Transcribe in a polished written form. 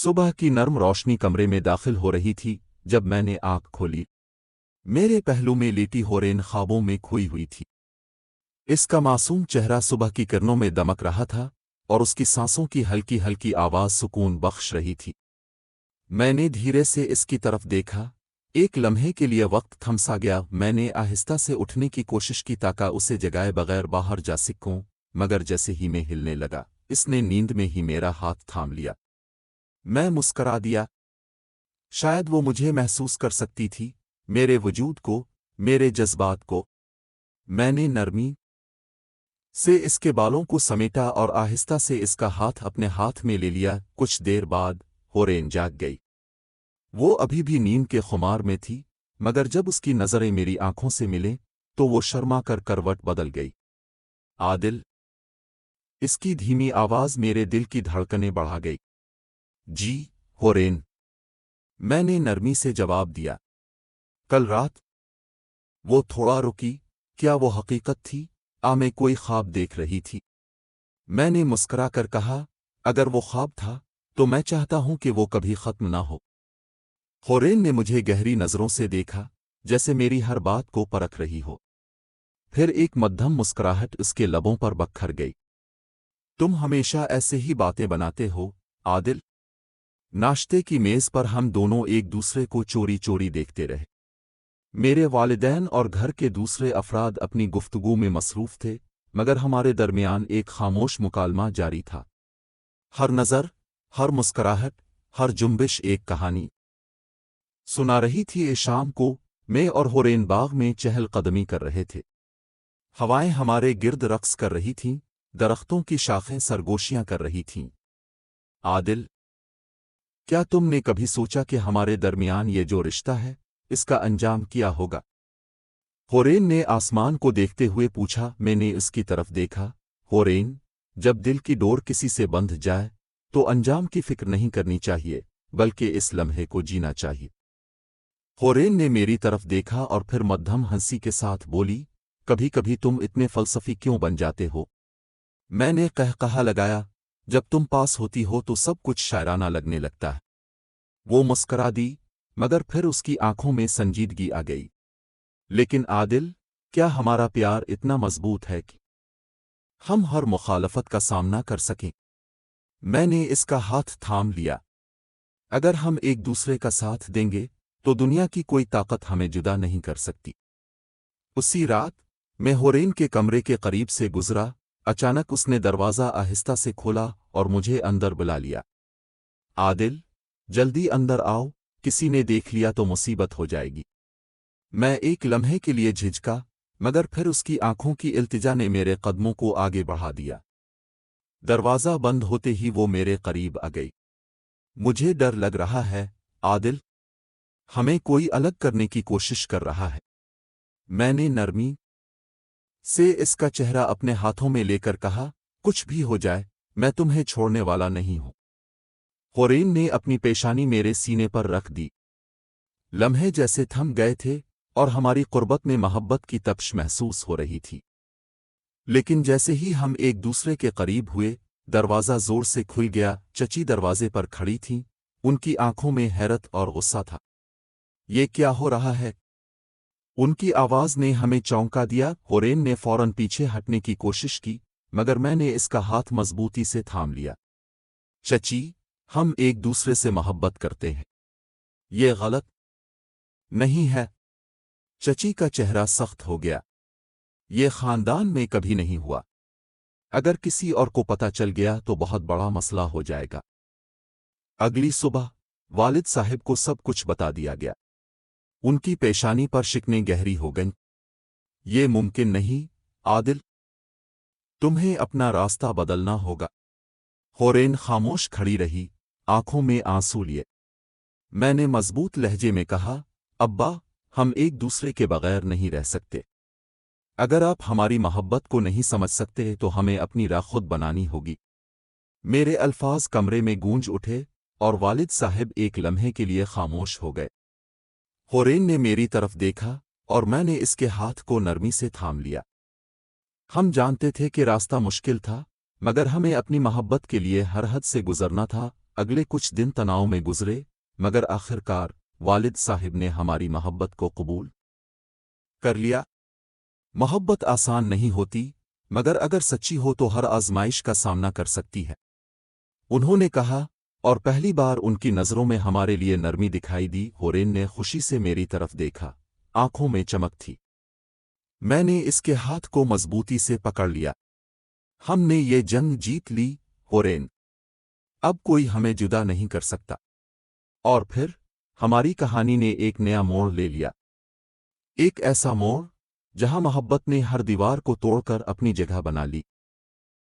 صبح کی نرم روشنی کمرے میں داخل ہو رہی تھی جب میں نے آنکھ کھولی۔ میرے پہلو میں لیٹی ہورین خوابوں میں کھوئی ہوئی تھی۔ اس کا معصوم چہرہ صبح کی کرنوں میں دمک رہا تھا اور اس کی سانسوں کی ہلکی ہلکی آواز سکون بخش رہی تھی۔ میں نے دھیرے سے اس کی طرف دیکھا۔ ایک لمحے کے لیے وقت تھم سا گیا۔ میں نے آہستہ سے اٹھنے کی کوشش کی تاکہ اسے جگائے بغیر باہر جا سکوں، مگر جیسے ہی میں ہلنے لگا اس نے نیند میں ہی میرا ہاتھ تھام لیا۔ میں مسکرا دیا۔ شاید وہ مجھے محسوس کر سکتی تھی، میرے وجود کو، میرے جذبات کو۔ میں نے نرمی سے اس کے بالوں کو سمیٹا اور آہستہ سے اس کا ہاتھ اپنے ہاتھ میں لے لیا۔ کچھ دیر بعد ہورین جاگ گئی۔ وہ ابھی بھی نیند کے خمار میں تھی، مگر جب اس کی نظریں میری آنکھوں سے ملیں تو وہ شرما کر کروٹ بدل گئی۔ عادل، اس کی دھیمی آواز میرے دل کی دھڑکنیں بڑھا گئی۔ جی ہورین، میں نے نرمی سے جواب دیا۔ کل رات؟ وہ تھوڑا رکی۔ کیا وہ حقیقت تھی؟ میں کوئی خواب دیکھ رہی تھی؟ میں نے مسکرا کر کہا، اگر وہ خواب تھا تو میں چاہتا ہوں کہ وہ کبھی ختم نہ ہو۔ ہورین نے مجھے گہری نظروں سے دیکھا، جیسے میری ہر بات کو پرکھ رہی ہو۔ پھر ایک مدھم مسکراہٹ اس کے لبوں پر بکھر گئی۔ تم ہمیشہ ایسے ہی باتیں بناتے ہو، عادل۔ ناشتے کی میز پر ہم دونوں ایک دوسرے کو چوری چوری دیکھتے رہے۔ میرے والدین اور گھر کے دوسرے افراد اپنی گفتگو میں مصروف تھے، مگر ہمارے درمیان ایک خاموش مکالمہ جاری تھا۔ ہر نظر، ہر مسکراہٹ، ہر جنبش ایک کہانی سنا رہی تھی۔ شام کو میں اور ہورین باغ میں چہل قدمی کر رہے تھے۔ ہوائیں ہمارے گرد رقص کر رہی تھیں، درختوں کی شاخیں سرگوشیاں کر رہی تھیں۔ عادل، کیا تم نے کبھی سوچا کہ ہمارے درمیان یہ جو رشتہ ہے، اس کا انجام کیا ہوگا؟ ہورین نے آسمان کو دیکھتے ہوئے پوچھا۔ میں نے اس کی طرف دیکھا۔ ہورین، جب دل کی ڈور کسی سے بندھ جائے تو انجام کی فکر نہیں کرنی چاہیے، بلکہ اس لمحے کو جینا چاہیے۔ ہورین نے میری طرف دیکھا اور پھر مدھم ہنسی کے ساتھ بولی، کبھی کبھی تم اتنے فلسفی کیوں بن جاتے ہو؟ میں نے قہقہا لگایا، جب تم پاس ہوتی ہو تو سب کچھ شاعرانہ لگنے لگتا ہے۔ وہ مسکرا دی، مگر پھر اس کی آنکھوں میں سنجیدگی آ گئی۔ لیکن عادل، کیا ہمارا پیار اتنا مضبوط ہے کہ ہم ہر مخالفت کا سامنا کر سکیں؟ میں نے اس کا ہاتھ تھام لیا۔ اگر ہم ایک دوسرے کا ساتھ دیں گے تو دنیا کی کوئی طاقت ہمیں جدا نہیں کر سکتی۔ اسی رات میں ہورین کے کمرے کے قریب سے گزرا۔ اچانک اس نے دروازہ آہستہ سے کھولا اور مجھے اندر بلا لیا۔ عادل، جلدی اندر آؤ، کسی نے دیکھ لیا تو مصیبت ہو جائے گی۔ میں ایک لمحے کے لیے جھجکا، مگر پھر اس کی آنکھوں کی التجا نے میرے قدموں کو آگے بڑھا دیا۔ دروازہ بند ہوتے ہی وہ میرے قریب آ گئی۔ مجھے ڈر لگ رہا ہے، عادل۔ ہمیں کوئی الگ کرنے کی کوشش کر رہا ہے۔ میں نے نرمی سے اس کا چہرہ اپنے ہاتھوں میں لے کر کہا، کچھ بھی ہو جائے، میں تمہیں چھوڑنے والا نہیں ہوں۔ ہورین نے اپنی پیشانی میرے سینے پر رکھ دی۔ لمحے جیسے تھم گئے تھے اور ہماری قربت میں محبت کی تپش محسوس ہو رہی تھی۔ لیکن جیسے ہی ہم ایک دوسرے کے قریب ہوئے، دروازہ زور سے کھل گیا۔ چچی دروازے پر کھڑی تھیں، ان کی آنکھوں میں حیرت اور غصہ تھا۔ یہ کیا ہو رہا ہے؟ ان کی آواز نے ہمیں چونکا دیا۔ ہورین نے فوراً پیچھے ہٹنے کی کوشش کی، مگر میں نے اس کا ہاتھ مضبوطی سے تھام لیا۔ چچی، ہم ایک دوسرے سے محبت کرتے ہیں۔ یہ غلط نہیں ہے۔ چچی کا چہرہ سخت ہو گیا۔ یہ خاندان میں کبھی نہیں ہوا۔ اگر کسی اور کو پتہ چل گیا تو بہت بڑا مسئلہ ہو جائے گا۔ اگلی صبح والد صاحب کو سب کچھ بتا دیا گیا۔ ان کی پیشانی پر شکنیں گہری ہو گئیں۔ یہ ممکن نہیں، عادل۔ تمہیں اپنا راستہ بدلنا ہوگا۔ ہورین خاموش کھڑی رہی، آنکھوں میں آنسو لیے۔ میں نے مضبوط لہجے میں کہا، ابا، ہم ایک دوسرے کے بغیر نہیں رہ سکتے۔ اگر آپ ہماری محبت کو نہیں سمجھ سکتے تو ہمیں اپنی راہ خود بنانی ہوگی۔ میرے الفاظ کمرے میں گونج اٹھے اور والد صاحب ایک لمحے کے لیے خاموش ہو گئے۔ ہورین نے میری طرف دیکھا اور میں نے اس کے ہاتھ کو نرمی سے تھام لیا۔ ہم جانتے تھے کہ راستہ مشکل تھا، مگر ہمیں اپنی محبت کے لیے ہر حد سے گزرنا تھا۔ اگلے کچھ دن تناؤ میں گزرے، مگر آخرکار والد صاحب نے ہماری محبت کو قبول کر لیا۔ محبت آسان نہیں ہوتی، مگر اگر سچی ہو تو ہر آزمائش کا سامنا کر سکتی ہے، انہوں نے کہا، اور پہلی بار ان کی نظروں میں ہمارے لیے نرمی دکھائی دی۔ ہورین نے خوشی سے میری طرف دیکھا، آنکھوں میں چمک تھی۔ میں نے اس کے ہاتھ کو مضبوطی سے پکڑ لیا۔ ہم نے یہ جنگ جیت لی، ہورین، اب کوئی ہمیں جدا نہیں کر سکتا۔ اور پھر ہماری کہانی نے ایک نیا موڑ لے لیا، ایک ایسا موڑ جہاں محبت نے ہر دیوار کو توڑ کر اپنی جگہ بنا لی۔